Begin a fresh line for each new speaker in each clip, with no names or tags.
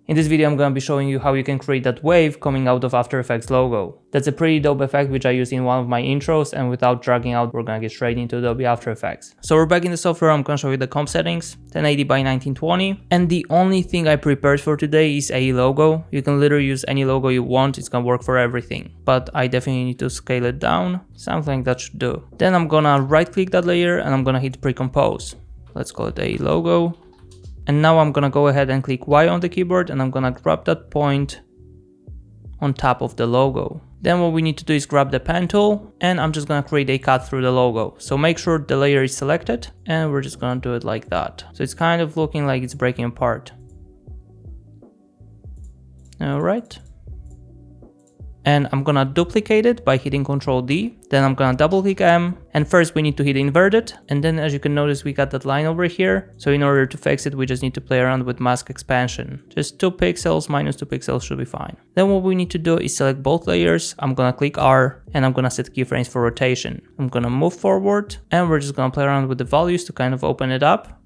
In this video, I'm gonna be showing you how you can create that wave coming out of After Effects logo. That's a pretty dope effect which I used in one of my intros, and without dragging out, we're gonna get straight into Adobe After Effects. So we're back in the software. I'm gonna show you the comp settings, 1080 by 1920. And the only thing I prepared for today is a logo. You can literally use any logo you want, it's gonna work for everything. But I definitely need to scale it down, something that should do. Then I'm gonna right click that layer and I'm gonna hit pre-compose. Let's call it a logo. And now I'm gonna go ahead and click Y on the keyboard and I'm gonna grab that point on top of the logo. Then what we need to do is grab the pen tool and I'm just gonna create a cut through the logo. So make sure the layer is selected and we're just gonna do it like that. So it's kind of looking like it's breaking apart. All right. And I'm gonna duplicate it by hitting Ctrl D. Then I'm gonna double click M. And first we need to hit invert it. And then as you can notice, we got that line over here. So in order to fix it, we just need to play around with mask expansion. Just 2 pixels minus 2 pixels should be fine. Then what we need to do is select both layers. I'm gonna click R and I'm gonna set keyframes for rotation. I'm gonna move forward and we're just gonna play around with the values to kind of open it up.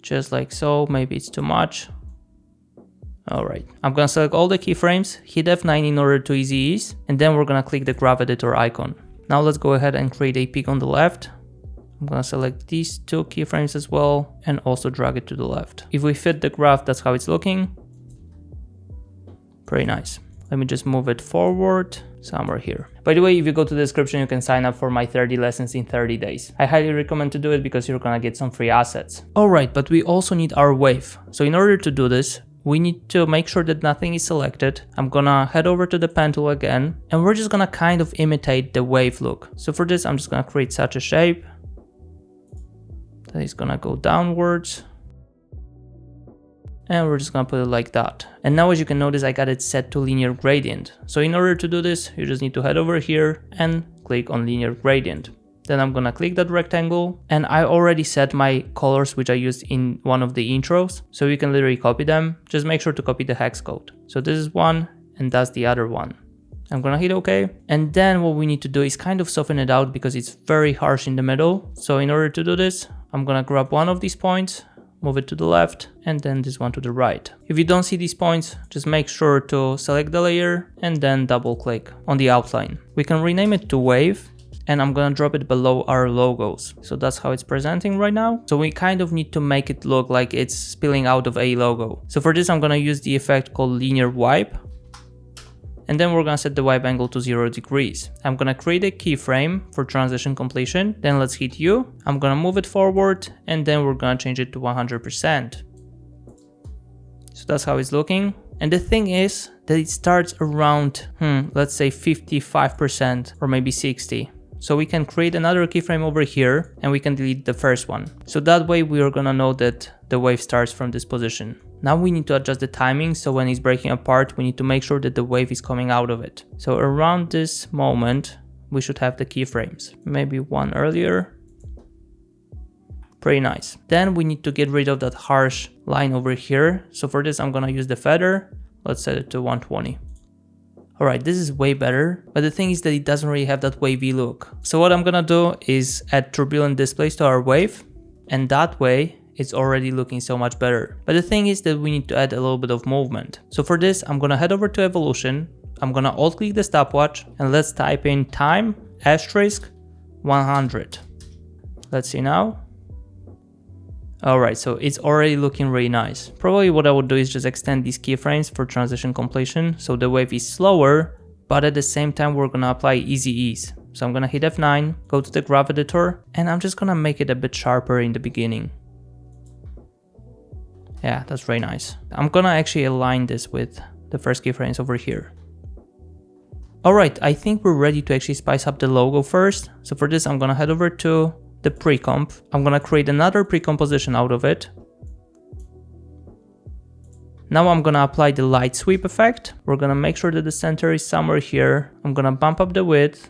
Just like so, maybe it's too much. Alright, I'm gonna select all the keyframes, hit F9 in order to easy ease, and then we're gonna click the graph editor icon. Now let's go ahead and create a peak on the left. I'm gonna select these 2 keyframes as well, and also drag it to the left. If we fit the graph, that's how it's looking. Pretty nice. Let me just move it forward, somewhere here. By the way, if you go to the description, you can sign up for my 30 lessons in 30 days. I highly recommend to do it because you're gonna get some free assets. Alright, but we also need our wave. So in order to do this, we need to make sure that nothing is selected. I'm gonna head over to the pen tool again, and we're just gonna kind of imitate the wave look. So for this, I'm just gonna create such a shape that is gonna go downwards. And we're just gonna put it like that. And now as you can notice, I got it set to linear gradient. So in order to do this, you just need to head over here and click on linear gradient. Then I'm gonna click that rectangle, and I already set my colors which I used in one of the intros, so you can literally copy them. Just make sure to copy the hex code. So this is one and that's the other one. I'm gonna hit OK, and then what we need to do is kind of soften it out because it's very harsh in the middle. So in order to do this, I'm gonna grab one of these points, move it to the left, and then this one to the right. If you don't see these points, just make sure to select the layer and then double click on the outline. We can rename it to wave, and I'm gonna drop it below our logos. So that's how it's presenting right now. So we kind of need to make it look like it's spilling out of a logo. So for this, I'm gonna use the effect called linear wipe. And then we're gonna set the wipe angle to 0 degrees. I'm gonna create a keyframe for transition completion. Then let's hit U. I'm gonna move it forward and then we're gonna change it to 100%. So that's how it's looking. And the thing is that it starts around, let's say 55% or maybe 60. So we can create another keyframe over here and we can delete the first one. So that way we are gonna know that the wave starts from this position. Now we need to adjust the timing, so when it's breaking apart, we need to make sure that the wave is coming out of it. So around this moment, we should have the keyframes. Maybe one earlier. Pretty nice. Then we need to get rid of that harsh line over here. So for this, I'm gonna use the feather. Let's set it to 120. Alright, this is way better, but the thing is that it doesn't really have that wavy look. So what I'm gonna do is add turbulent displays to our wave, and that way it's already looking so much better. But the thing is that we need to add a little bit of movement. So for this, I'm gonna head over to evolution, I'm gonna alt click the stopwatch, and let's type in time asterisk 100. Let's see now. Alright, so it's already looking really nice. Probably what I would do is just extend these keyframes for transition completion, so the wave is slower, but at the same time we're gonna apply easy ease. So I'm gonna hit F9, go to the graph editor, and I'm just gonna make it a bit sharper in the beginning. Yeah, that's very nice. I'm gonna actually align this with the first keyframes over here. Alright, I think we're ready to actually spice up the logo first. So for this, I'm gonna head over to the pre-comp. I'm gonna create another pre-composition out of it. Now I'm gonna apply the light sweep effect. We're gonna make sure that the center is somewhere here. I'm gonna bump up the width.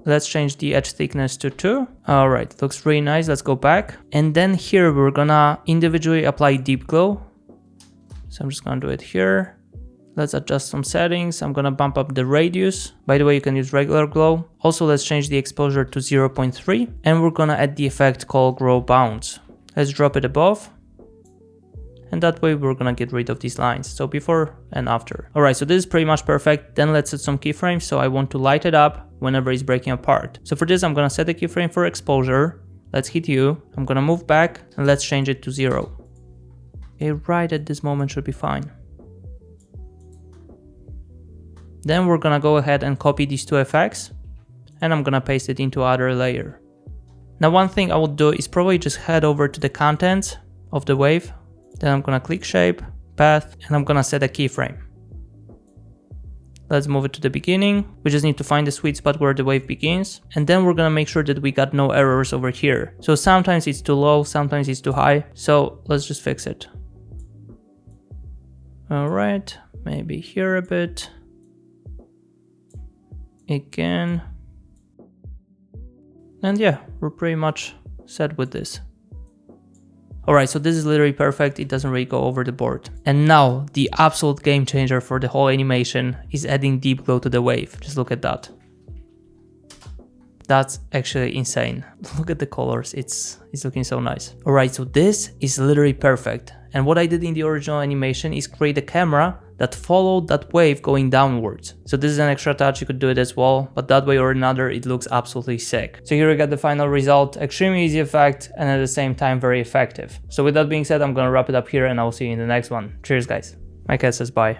Let's change the edge thickness to 2. Alright, looks really nice. Let's go back. And then here we're gonna individually apply deep glow. So I'm just gonna do it here. Let's adjust some settings. I'm gonna bump up the radius. By the way, you can use regular glow. Also, let's change the exposure to 0.3. And we're gonna add the effect called glow bounce. Let's drop it above. and that way we're gonna get rid of these lines. So before and after. Alright, so this is pretty much perfect. Then let's set some keyframes. So I want to light it up whenever it's breaking apart. So for this, I'm gonna set the keyframe for exposure. Let's hit U. I'm gonna move back and let's change it to 0. Okay, right at this moment should be fine. Then we're gonna go ahead and copy these two effects, and I'm gonna paste it into other layer. Now one thing I will do is probably just head over to the contents of the wave. Then I'm gonna click shape, path, and I'm gonna set a keyframe. Let's move it to the beginning. We just need to find the sweet spot where the wave begins. And then we're gonna make sure that we got no errors over here. So sometimes it's too low, sometimes it's too high. So let's just fix it. All right, maybe here a bit. Again. And yeah, we're pretty much set with this. Alright, so this is literally perfect, it doesn't really go over the board. And now, the absolute game changer for the whole animation is adding deep glow to the wave. Just look at that. That's actually insane. Look at the colors, it's looking so nice. Alright, so this is literally perfect. And what I did in the original animation is create a camera that followed that wave going downwards. So this is an extra touch, you could do it as well, but that way or another it looks absolutely sick. So here we got the final result, extremely easy effect and at the same time very effective. So with that being said, I'm gonna wrap it up here and I'll see you in the next one. Cheers guys. My cat says bye.